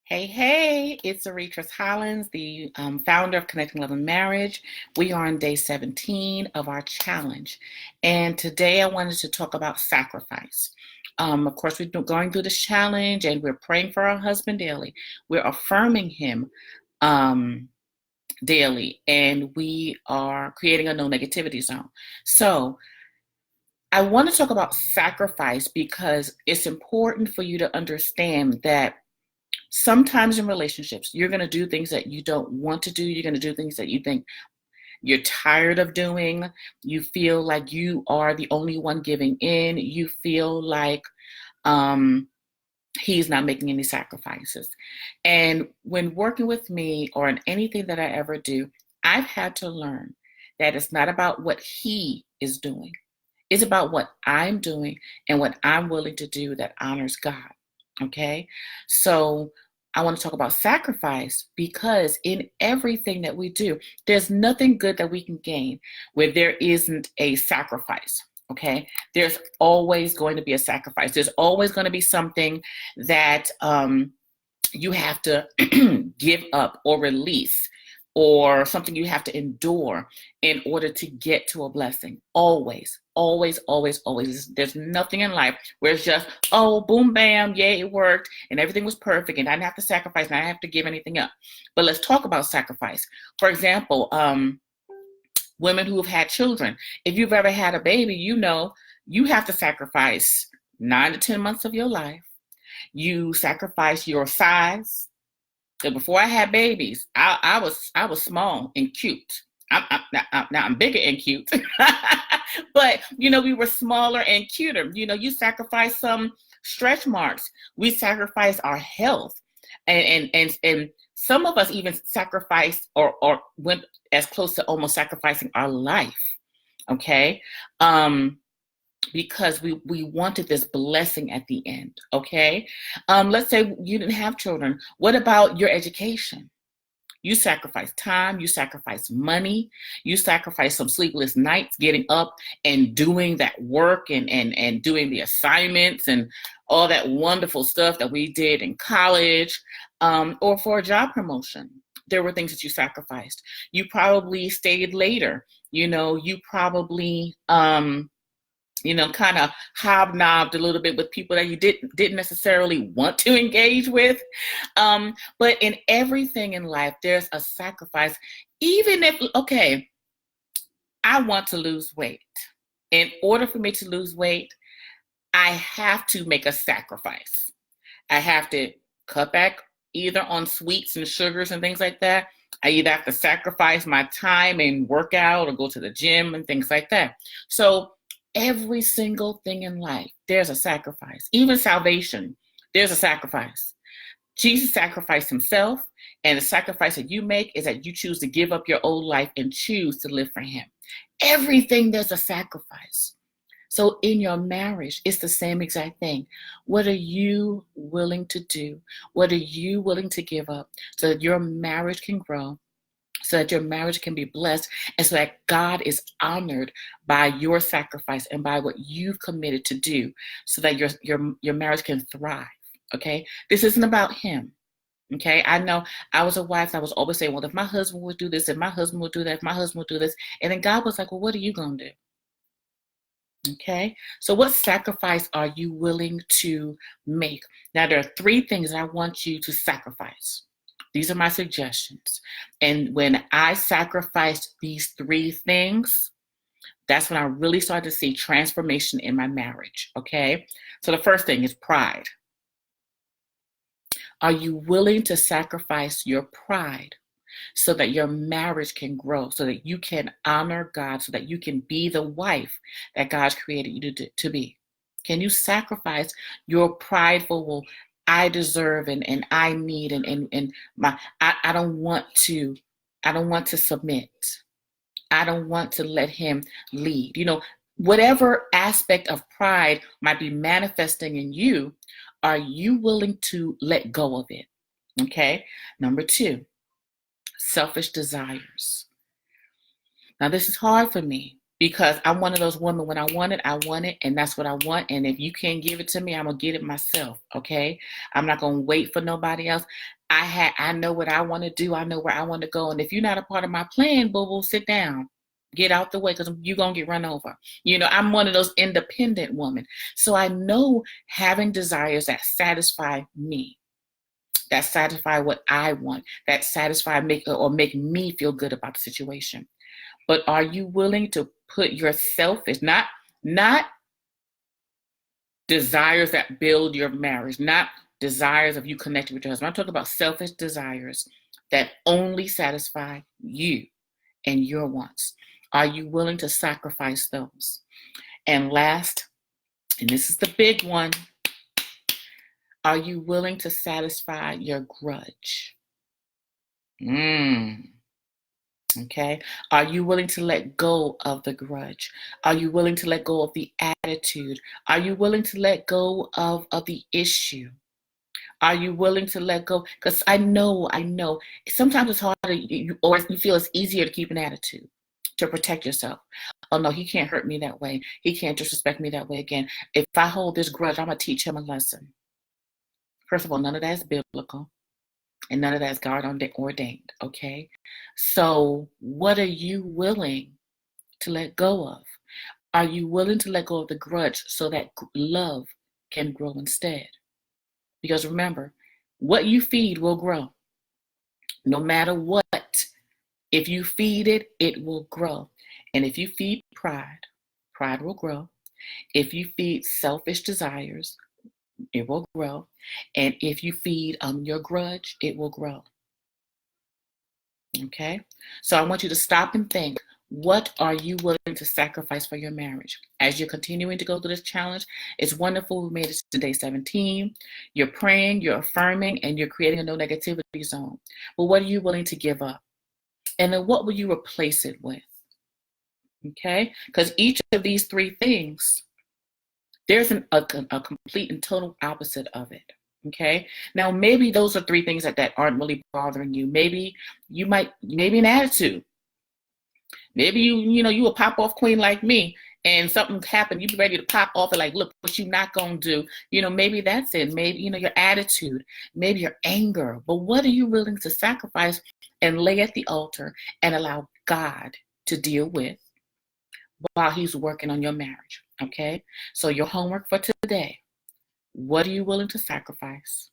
Hey, it's Arrettres Hollins, the founder of Connecting Love and Marriage. We are on day 17 of our challenge. And today I wanted to talk about sacrifice. Of course, we've been going through this challenge and we're praying for our husband daily. We're affirming him um, daily, and we are creating a no negativity zone. So I want to talk about sacrifice because it's important for you to understand that sometimes in relationships, you're going to do things that you don't want to do. You're going to do things that you think you're tired of doing. You feel like you are the only one giving in. You feel like um, he's not making any sacrifices. And when working with me or in anything that I ever do, I've had to learn that it's not about what he is doing. It's about what I'm doing and what I'm willing to do that honors God. Okay? So I want to talk about sacrifice because in everything that we do, there's nothing good that we can gain where there isn't a sacrifice. Okay? There's always going to be a sacrifice. There's always going to be something that you have to give up or release, or something you have to endure in order to get to a blessing. Always, always, always, always. There's nothing in life where it's just, oh, boom, bam, yay, it worked, and everything was perfect, and I didn't have to sacrifice, and I didn't have to give anything up. But let's talk about sacrifice. For example, women who have had children. If you've ever had a baby, you know you have to sacrifice 9 to 10 months of your life. You sacrifice your size. So before I had babies, I was small and cute. Now I'm bigger and cute, but we were smaller and cuter. You sacrifice some stretch marks. We sacrifice our health, and some of us even sacrificed or went as close to almost sacrificing our life. Okay. Because we wanted this blessing at the end. Okay. Let's say you didn't have children. What about your education? You sacrifice time, you sacrifice money, you sacrifice some sleepless nights getting up and doing that work and doing the assignments and all that wonderful stuff that we did in college, or for a job promotion. There were things that you sacrificed. You probably stayed later. You probably kind of hobnobbed a little bit with people that you didn't necessarily want to engage with. But in everything in life, there's a sacrifice. Even if, okay, I want to lose weight. In order for me to lose weight, I have to make a sacrifice. I have to cut back either on sweets and sugars and things like that. I either have to sacrifice my time and work out or go to the gym and things like that. So every single thing in life, there's a sacrifice. Even salvation, there's a sacrifice. Jesus sacrificed himself, and the sacrifice that you make is that you choose to give up your old life and choose to live for him. Everything, there's a sacrifice. So in your marriage, it's the same exact thing. What are you willing to do? What are you willing to give up so that your marriage can grow, so that your marriage can be blessed, and so that God is honored by your sacrifice and by what you've committed to do, so that your marriage can thrive. Okay? This isn't about him. Okay? I know I was a wife. I was always saying, well, if my husband would do this, if my husband would do that, if my husband would do this. And then God was like, well, what are you going to do? Okay? So what sacrifice are you willing to make? Now, there are 3 things I want you to sacrifice. These are my suggestions. And when I sacrificed these 3 things, that's when I really started to see transformation in my marriage. Okay? So the first thing is pride. Are you willing to sacrifice your pride so that your marriage can grow, so that you can honor God, so that you can be the wife that God's created you to be? Can you sacrifice your prideful, well, I deserve and I need and my I don't want to submit. I don't want to let him lead. Whatever aspect of pride might be manifesting in you, are you willing to let go of it? Okay. Number 2, selfish desires. Now, this is hard for me because I'm one of those women, when I want it, and that's what I want. And if you can't give it to me, I'm gonna get it myself. Okay, I'm not gonna wait for nobody else. I know what I want to do. I know where I want to go. And if you're not a part of my plan, boo boo, sit down, get out the way, because you're gonna get run over. I'm one of those independent women. So I know having desires that satisfy me, that satisfy what I want, that satisfy make me feel good about the situation. But are you willing to put your selfish, not desires that build your marriage, not desires of you connecting with your husband. I'm talking about selfish desires that only satisfy you and your wants. Are you willing to sacrifice those? And last, and this is the big one, are you willing to satisfy your grudge? Okay. Are you willing to let go of the grudge? Are you willing to let go of the attitude? Are you willing to let go of the issue? Are you willing to let go? Because I know, sometimes it's harder, or you feel it's easier to keep an attitude, to protect yourself. Oh no, he can't hurt me that way. He can't disrespect me that way again. If I hold this grudge, I'm going to teach him a lesson. First of all, none of that is biblical. And none of that is God ordained, okay? So what are you willing to let go of? Are you willing to let go of the grudge so that love can grow instead? Because remember, what you feed will grow. No matter what, if you feed it, it will grow. And if you feed pride, pride will grow. If you feed selfish desires, it will grow. And if you feed your grudge, it will grow. Okay, so I want you to stop and think, what are you willing to sacrifice for your marriage? As you're continuing to go through this challenge, it's wonderful we made it to day 17. You're praying, you're affirming, and you're creating a no negativity zone. But what are you willing to give up? And then what will you replace it with? Okay, because each of these three things, there's a complete and total opposite of it. Okay. Now, maybe those are three things that aren't really bothering you. Maybe an attitude. Maybe you a pop off queen like me, and something happened. You be ready to pop off and like, look what you not gonna do. Maybe that's it. Maybe, your attitude, maybe your anger. But what are you willing to sacrifice and lay at the altar and allow God to deal with while he's working on your marriage? Okay. So your homework for today, what are you willing to sacrifice?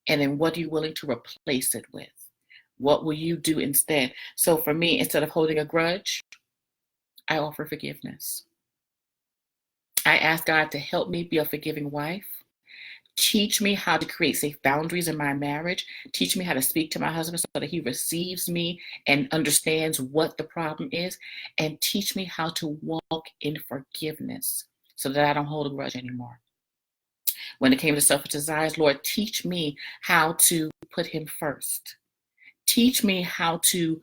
And then what are you willing to replace it with? What will you do instead? So for me, instead of holding a grudge, I offer forgiveness. I ask God to help me be a forgiving wife. Teach me how to create safe boundaries in my marriage. Teach me how to speak to my husband so that he receives me and understands what the problem is. And teach me how to walk in forgiveness so that I don't hold a grudge anymore. When it came to selfish desires, Lord, teach me how to put him first. Teach me how to,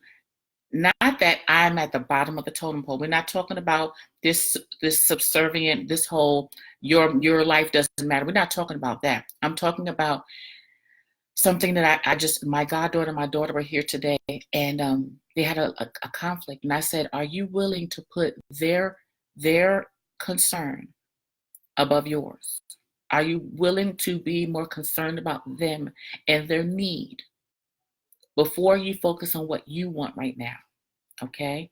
not that I'm at the bottom of the totem pole. We're not talking about this subservient, this whole, your life doesn't matter. We're not talking about that. I'm talking about something that my goddaughter and my daughter were here today, and they had a conflict. And I said, are you willing to put their concern above yours? Are you willing to be more concerned about them and their need before you focus on what you want right now? Okay.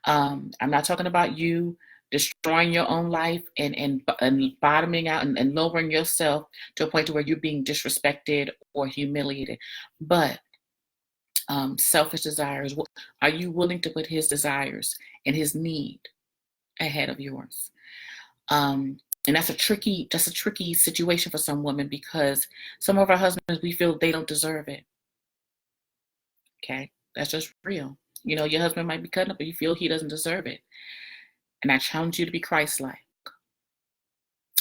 I'm not talking about you destroying your own life and bottoming out and lowering yourself to a point to where you're being disrespected or humiliated. But selfish desires, are you willing to put his desires and his need ahead of yours? And that's a tricky situation for some women, because some of our husbands, we feel they don't deserve it. Okay. That's just real. Your husband might be cutting up, but you feel he doesn't deserve it. And I challenge you to be Christ-like.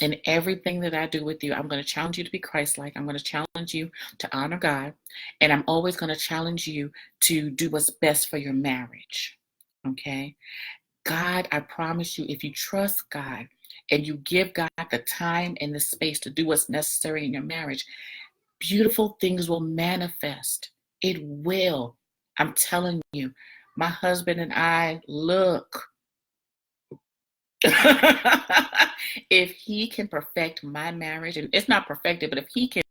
In everything that I do with you, I'm going to challenge you to be Christ-like. I'm going to challenge you to honor God. And I'm always going to challenge you to do what's best for your marriage. Okay? God, I promise you, if you trust God and you give God the time and the space to do what's necessary in your marriage, beautiful things will manifest. It will. I'm telling you, my husband and I, look, If he can perfect my marriage, and it's not perfected, but if he can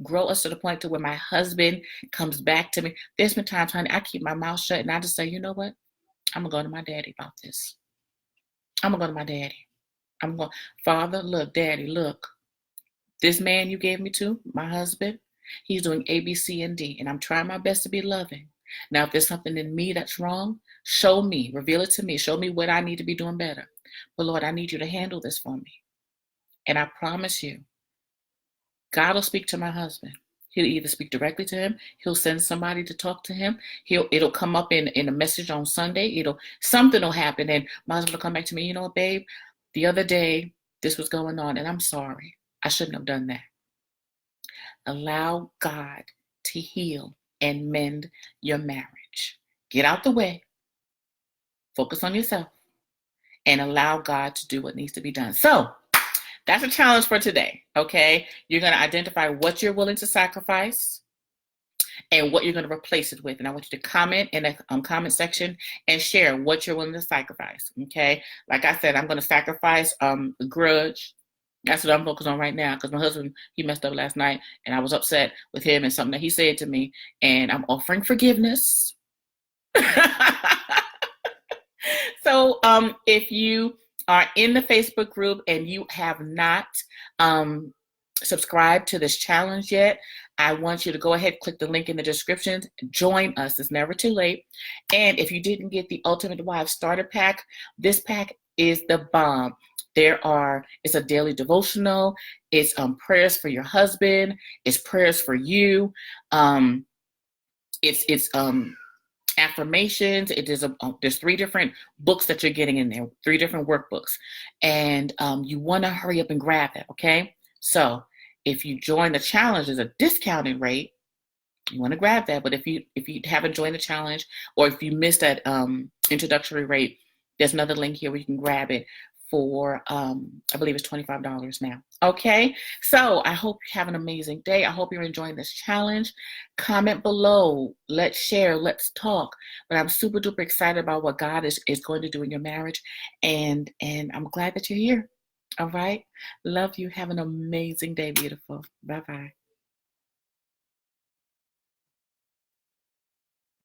grow us to the point to where my husband comes back to me, there's been times, honey, I keep my mouth shut and I just say, you know what? I'm gonna go to my daddy about this. I'm gonna go to my daddy. I'm going, Father, look, Daddy, look. This man you gave me to, my husband, he's doing A, B, C, and D, and I'm trying my best to be loving. Now, if there's something in me that's wrong, show me, reveal it to me, show me what I need to be doing better. But Lord, I need you to handle this for me. And I promise you, God will speak to my husband. He'll either speak directly to him, he'll send somebody to talk to him, it'll come up in a message on Sunday, something will happen, and my husband will come back to me, you know what, babe, the other day this was going on, and I'm sorry. I shouldn't have done that. Allow God to heal and mend your marriage. Get out the way, focus on yourself, and allow God to do what needs to be done. So that's a challenge for today, okay? You're going to identify what you're willing to sacrifice and what you're going to replace it with. And I want you to comment in the comment section and share what you're willing to sacrifice, okay? Like I said, I'm going to sacrifice grudge. That's what I'm focused on right now, because my husband, he messed up last night, and I was upset with him and something that he said to me, and I'm offering forgiveness. So if you are in the Facebook group and you have not subscribed to this challenge yet, I want you to go ahead, click the link in the description, join us. It's never too late. And if you didn't get the Ultimate Wives Starter Pack, this pack is the bomb. It's a daily devotional. It's prayers for your husband. It's prayers for you. It's affirmations. There's 3 different books that you're getting in there, 3 different workbooks, and you want to hurry up and grab it. Okay, so if you join the challenge, there's a discounted rate. You want to grab that, but if you haven't joined the challenge, or if you missed that introductory rate, there's another link here where you can grab it for I believe it's $25 now. Okay, so I hope you have an amazing day. I hope you're enjoying this challenge. Comment below, let's share, let's talk. But I'm super duper excited about what God is going to do in your marriage, and I'm glad that you're here. All right, love you. Have an amazing day, beautiful. Bye bye.